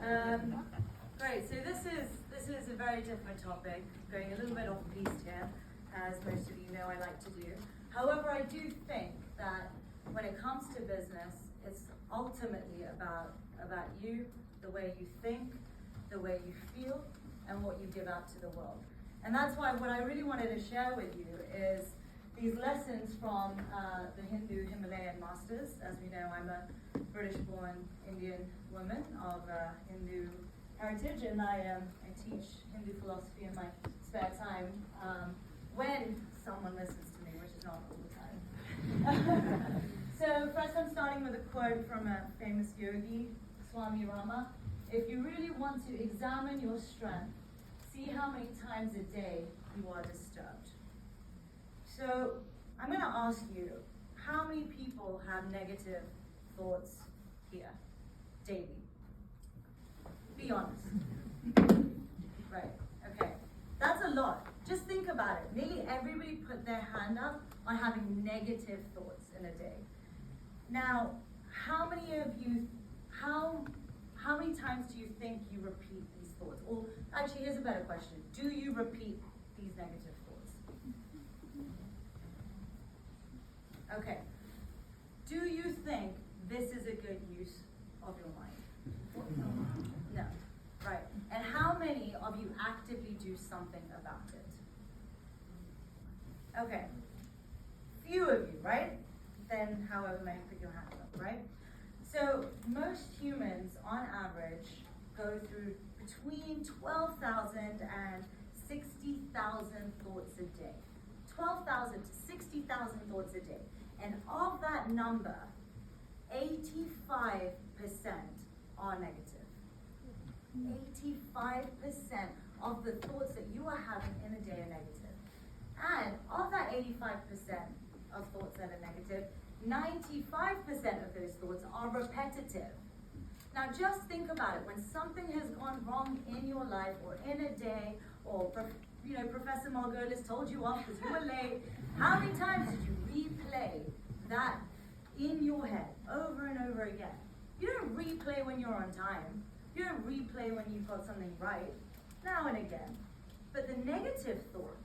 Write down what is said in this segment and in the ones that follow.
Great, so this is a very different topic, going a little bit off piste here, as most of you know I like to do. However, I do think that when it comes to business, it's ultimately about you, the way you think, the way you feel, and what you give out to the world. And that's why what I really wanted to share with you is these lessons from the Hindu Himalayan masters. As we know, I'm a British-born Indian woman of Hindu heritage, and I teach Hindu philosophy in my spare time when someone listens to me, which is not all the time. So first I'm starting with a quote from a famous yogi, Swami Rama. If you really want to examine your strength, see how many times a day you are disturbed. So I'm going to ask you, how many people have negative thoughts here daily? Be honest. Right, okay. That's a lot. Just think about it. Nearly everybody put their hand up on having negative thoughts in a day. Now, how many of you, how many times do you think you repeat these thoughts? Or actually, here's a better question. Do you repeat these negative thoughts? Okay. Do you think this is a good use of your mind? No. Right. And how many of you actively do something about it? Okay. Few of you, right? Then however many put your hand up, right? So most humans on average go through between 12,000 and 60,000 thoughts a day. 12,000 to 60,000 thoughts a day. And of that number, 85% are negative. 85% of the thoughts that you are having in a day are negative. And of that 85% of thoughts that are negative, 95% of those thoughts are repetitive. Now just think about it. When something has gone wrong in your life or in a day, or Professor Margolis told you off because you were late, how many times did you replay that in your head over and over again? You don't replay when you're on time. You don't replay when you've got something right, now and again. But the negative thought,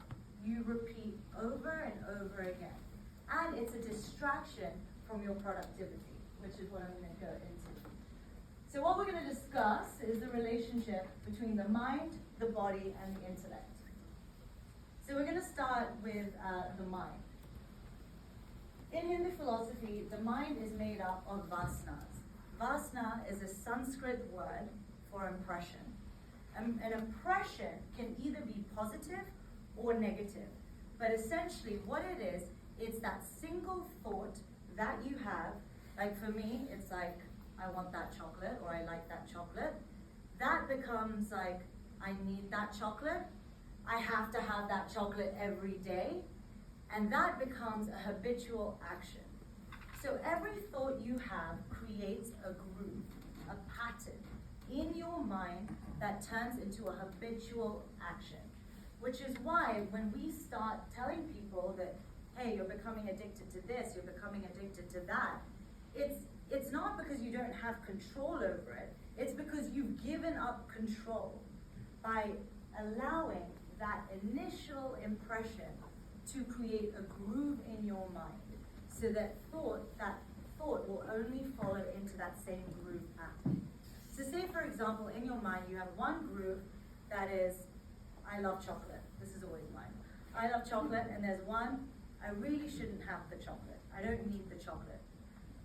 you repeat over and over again. And it's a distraction from your productivity, which is what I'm going to go into. So what we're going to discuss is the relationship between the mind, the body, and the intellect. So we're going to start with the mind. In Hindu philosophy, the mind is made up of vasanas. Vasana is a Sanskrit word for impression. An impression can either be positive or negative. But essentially what it is, it's that single thought that you have. Like for me, it's like, I want that chocolate, or I like that chocolate. That becomes like, I need that chocolate. I have to have that chocolate every day. And that becomes a habitual action. So every thought you have creates a groove, a pattern in your mind that turns into a habitual action. Which is why when we start telling people that, hey, you're becoming addicted to this, you're becoming addicted to that, it's not because you don't have control over it, it's because you've given up control by allowing that initial impression to create a groove in your mind, so that thought will only follow into that same groove pattern. So say for example, in your mind you have one groove that is, I love chocolate. This is always mine. I love chocolate, and there's one, I really shouldn't have the chocolate. I don't need the chocolate.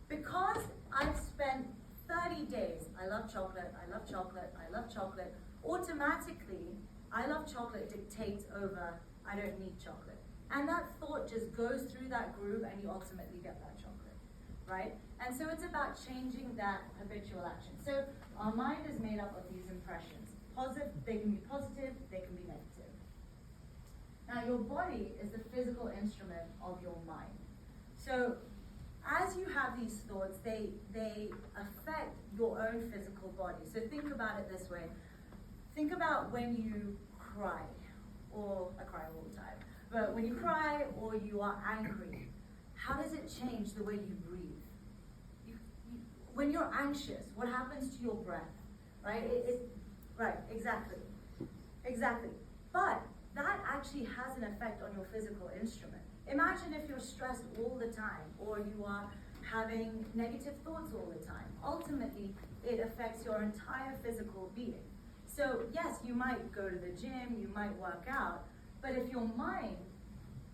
Because I've spent 30 days, I love chocolate, I love chocolate, I love chocolate, automatically, I love chocolate dictates over, I don't need chocolate. And that thought just goes through that groove and you ultimately get that chocolate, right? And so it's about changing that habitual action. So our mind is made up of these impressions. Positive, they can be positive, they can be negative. Now your body is the physical instrument of your mind. So as you have these thoughts, they affect your own physical body. So think about it this way. Think about when you cry, or I cry all the time, but when you cry or you are angry, how does it change the way you breathe? When you're anxious, what happens to your breath? right? Right, exactly. Exactly. But that actually has an effect on your physical instrument. Imagine if you're stressed all the time, or you are having negative thoughts all the time. Ultimately, it affects your entire physical being. So yes, you might go to the gym, you might work out, but if your mind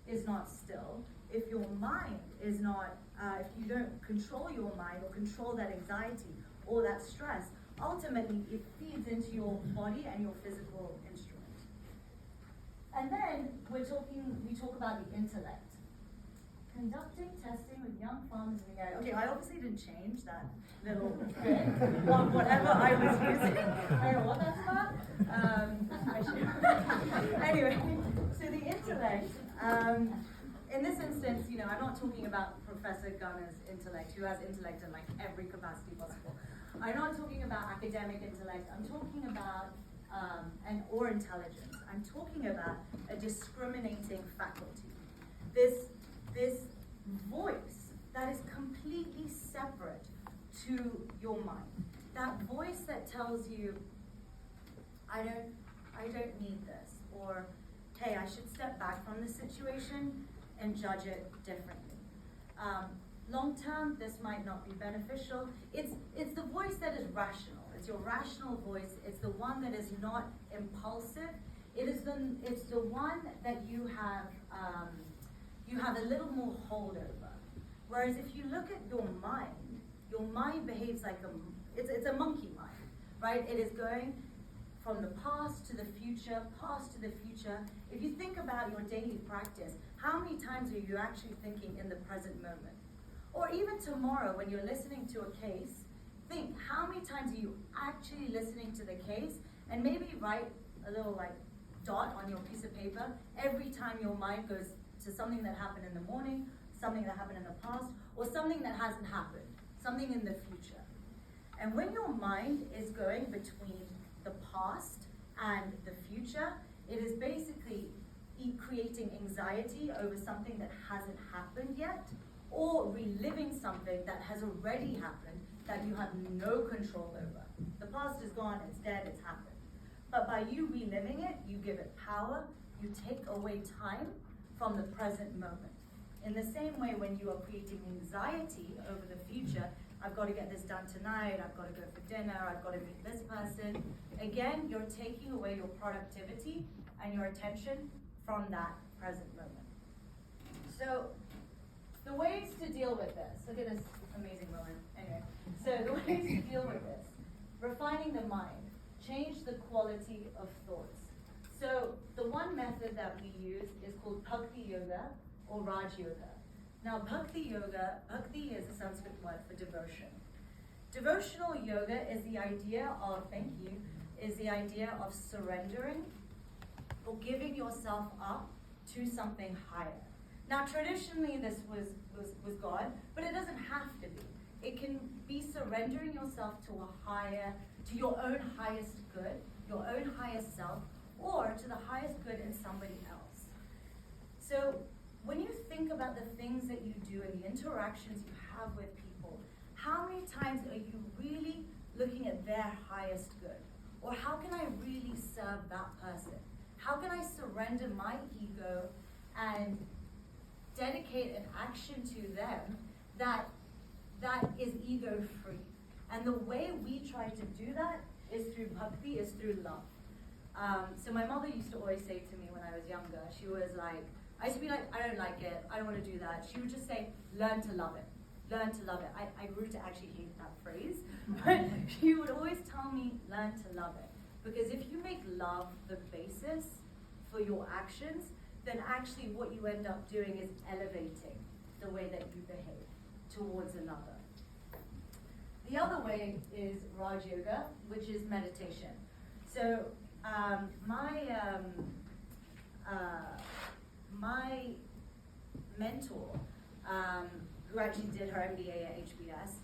is not still, if your mind is not, if you don't control your mind or control that anxiety or that stress, ultimately it feeds into your body and your physical instrument. And then we talk about the intellect. Conducting testing with young farmers in the area. Okay, I obviously didn't change that little bit of whatever I was using. I don't know what that's about. Anyway, so the intellect, in this instance, I'm not talking about Professor Gunner's intellect, who has intellect in like every capacity possible. I'm not talking about academic intellect. I'm talking about or intelligence. I'm talking about a discriminating faculty. This voice that is completely separate to your mind. That voice that tells you, I don't need this, or hey, I should step back from this situation and judge it differently. Long term, this might not be beneficial. It's the voice that is rational. It's your rational voice. It's the one that is not impulsive. It's the one that you have a little more hold over. Whereas if you look at your mind behaves like it's a monkey mind, right? It is going from the past to the future. If you think about your daily practice, how many times are you actually thinking in the present moment? Or even tomorrow when you're listening to a case, think how many times are you actually listening to the case, and maybe write a little like dot on your piece of paper every time your mind goes to something that happened in the morning, something that happened in the past, or something that hasn't happened, something in the future. And when your mind is going between the past and the future, it is basically creating anxiety over something that hasn't happened yet, or reliving something that has already happened that you have no control over. The past is gone, it's dead, it's happened. But by you reliving it, you give it power, you take away time from the present moment. In the same way, when you are creating anxiety over the future, I've got to get this done tonight, I've got to go for dinner, I've got to meet this person. Again, you're taking away your productivity and your attention from that present moment. So, the ways to deal with this, look at this amazing woman. Anyway, so the ways to deal with this, refining the mind, change the quality of thoughts. So the one method that we use is called Pukti Yoga or Raj Yoga. Now Bhakti is a Sanskrit word for devotion. Devotional yoga is the idea of surrendering or giving yourself up to something higher. Now traditionally this was God, but it doesn't have to be. It can be surrendering yourself to your own highest good, your own highest self, or to the highest good in somebody else. So when you think about the things that you do and the interactions you have with people, how many times are you really looking at their highest good? Or how can I really serve that person? How can I surrender my ego and dedicate an action to them that is ego-free? And the way we try to do that is through bhakti, is through love. So my mother used to always say to me when I was younger, she was like, I used to be like, I don't like it, I don't want to do that. She would just say, learn to love it. Learn to love it. I grew to actually hate that phrase, but she would always tell me, learn to love it. Because if you make love the basis for your actions, then actually what you end up doing is elevating the way that you behave towards another. The other way is Raj Yoga, which is meditation. So my mentor, who actually did her MBA at HBS,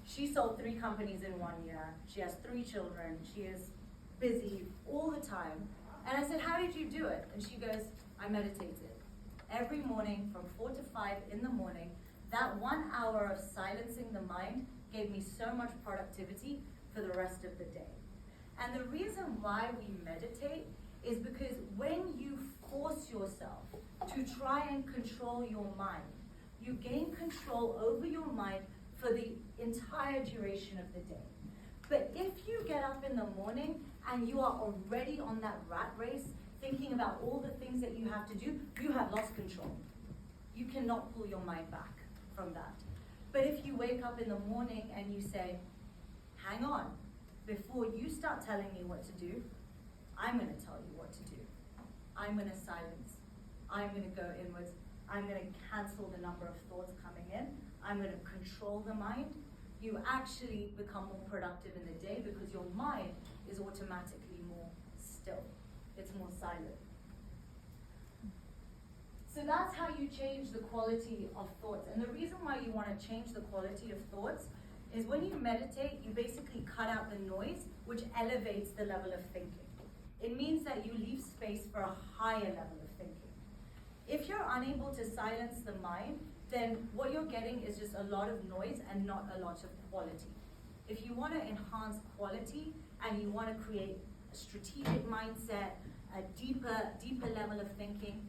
she sold 3 companies in 1 year. She has 3 children. She is busy all the time. And I said, how did you do it? And she goes, I meditated. Every morning from 4 to 5 in the morning, that 1 hour of silencing the mind gave me so much productivity for the rest of the day. And the reason why we meditate is because when you force yourself to try and control your mind, you gain control over your mind for the entire duration of the day. But if you get up in the morning and you are already on that rat race, thinking about all the things that you have to do, you have lost control. You cannot pull your mind back from that. But if you wake up in the morning and you say, hang on, before you start telling me what to do, I'm going to tell you what to do. I'm going to silence. I'm going to go inwards. I'm going to cancel the number of thoughts coming in. I'm going to control the mind. You actually become more productive in the day because your mind is automatically more still. It's more silent. So that's how you change the quality of thoughts. And the reason why you want to change the quality of thoughts is when you meditate, you basically cut out the noise, which elevates the level of thinking. It means that you leave space for a higher level of thinking. If you're unable to silence the mind, then what you're getting is just a lot of noise and not a lot of quality. If you want to enhance quality and you want to create a strategic mindset, a deeper level of thinking,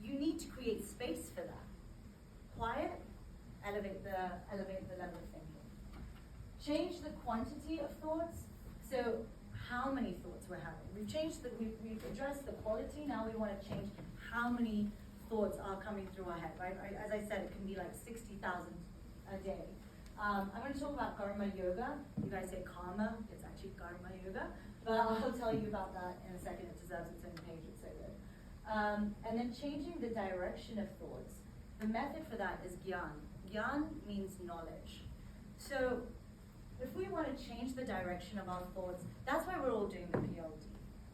you need to create space for that. Quiet, elevate the level of thinking. Change the quantity of thoughts. So how many thoughts we're having. We've addressed the quality, now we want to change how many thoughts are coming through our head, right? As I said, it can be like 60,000 a day. I'm going to talk about karma yoga. You guys say karma, it's actually karma yoga. But I'll tell you about that in a second. It deserves its own page, it's so good. And then changing the direction of thoughts. The method for that is gyan. Gyan means knowledge. So if we want to change the direction of our thoughts, that's why we're all doing the PLD,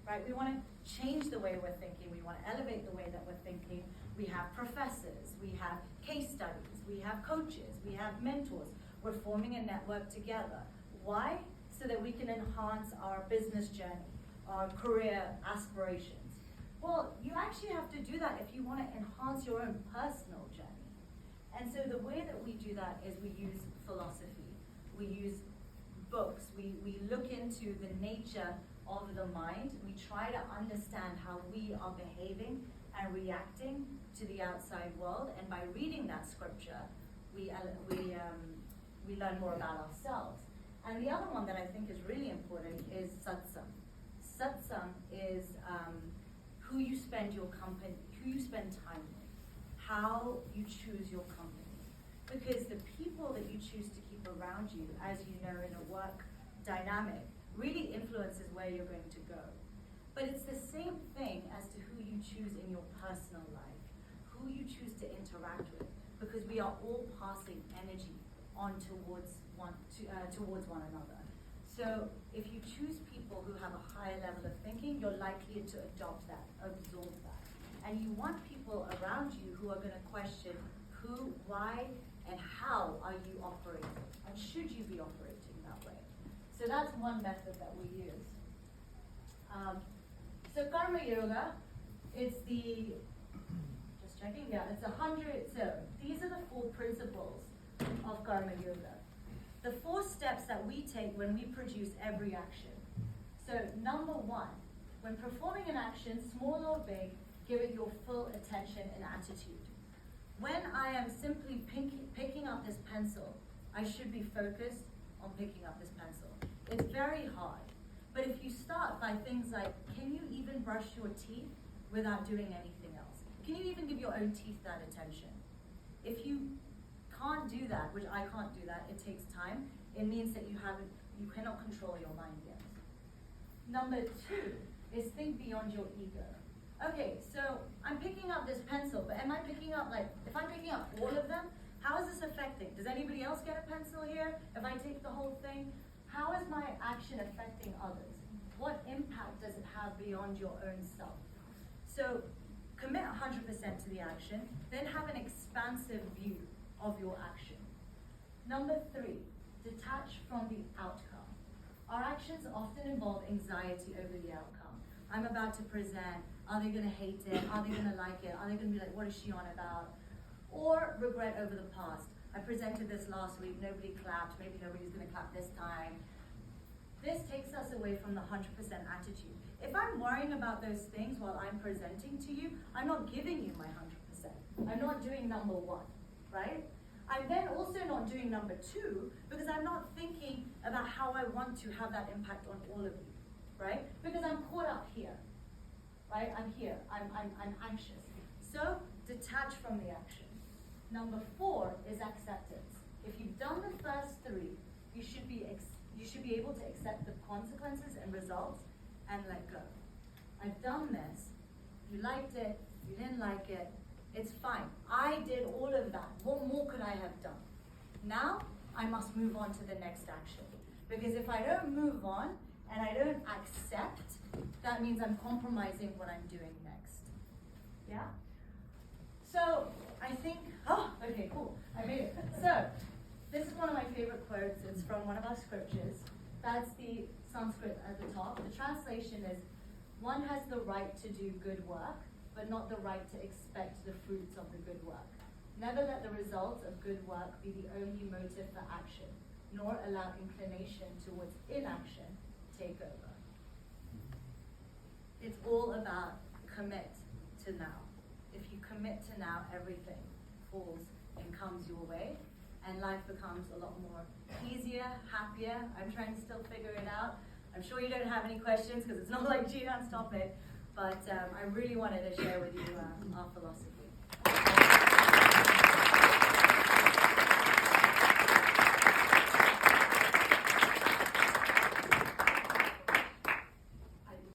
right? We want to change the way we're thinking. We want to elevate the way that we're thinking. We have professors, we have case studies, we have coaches, we have mentors. We're forming a network together. Why? So that we can enhance our business journey, our career aspirations. Well, you actually have to do that if you want to enhance your own personal journey. And so the way that we do that is we use philosophy. We use books. We look into the nature of the mind. We try to understand how we are behaving and reacting to the outside world. And by reading that scripture, we learn more about ourselves. And the other one that I think is really important is satsang. Satsang is who you spend time with, how you choose your company. Because the people that you choose to keep around you, as you know, in a work dynamic, really influences where you're going to go. But it's the same thing as to who you choose in your personal life, who you choose to interact with, because we are all passing energy on towards one another. So if you choose people who have a higher level of thinking, you're likely to adopt that, absorb that. And you want people around you who are going to question who, why, and how are you operating? And should you be operating that way? So that's one method that we use. So karma yoga, it's just checking, yeah, it's 100, so these are the 4 principles of karma yoga. The 4 steps that we take when we produce every action. So number 1, when performing an action, small or big, give it your full attention and attitude. When I am simply picking up this pencil, I should be focused on picking up this pencil. It's very hard. But if you start by things like, can you even brush your teeth without doing anything else? Can you even give your own teeth that attention? If you can't do that, which I can't do that, it takes time, it means that you cannot control your mind yet. Number 2 is think beyond your ego. Okay, so I'm picking up this pencil, but am I picking up, if I'm picking up all of them, how is this affecting? Does anybody else get a pencil here? If I take the whole thing, how is my action affecting others? What impact does it have beyond your own self? So commit 100% to the action, then have an expansive view of your action. Number 3, detach from the outcome. Our actions often involve anxiety over the outcome. I'm about to present. Are they going to hate it? Are they going to like it? Are they going to be like, what is she on about? Or regret over the past. I presented this last week, nobody clapped, maybe nobody's going to clap this time. this takes us away from the 100% attitude. If I'm worrying about those things while I'm presenting to you, I'm not giving you my 100%. I'm not doing number one, right? I'm then also not doing number two because I'm not thinking about how I want to have that impact on all of you, right? Because I'm caught up here, right? I'm here, I'm anxious. So detach from the action. Number four is acceptance. If you've done the first three, you should be able to accept the consequences and results and let go. I've done this. You liked it, you didn't like it, it's fine. I did all of that. What more could I have done? Now, I must move on to the next action. Because if I don't move on and I don't accept, that means I'm compromising what I'm doing next. Yeah? So, I think, okay, cool. I made it. So, this is one of my favorite quotes. It's from one of our scriptures. That's the Sanskrit at the top. The translation is, one has the right to do good work, but not the right to expect the fruits of the good work. Never let the results of good work be the only motive for action, nor allow inclination towards inaction take over. It's all about commit to now. If you commit to now, everything falls and comes your way, and life becomes a lot more easier, happier. I'm trying to still figure it out. I'm sure you don't have any questions because it's not like Jihan's topic, but I really wanted to share with you our philosophy.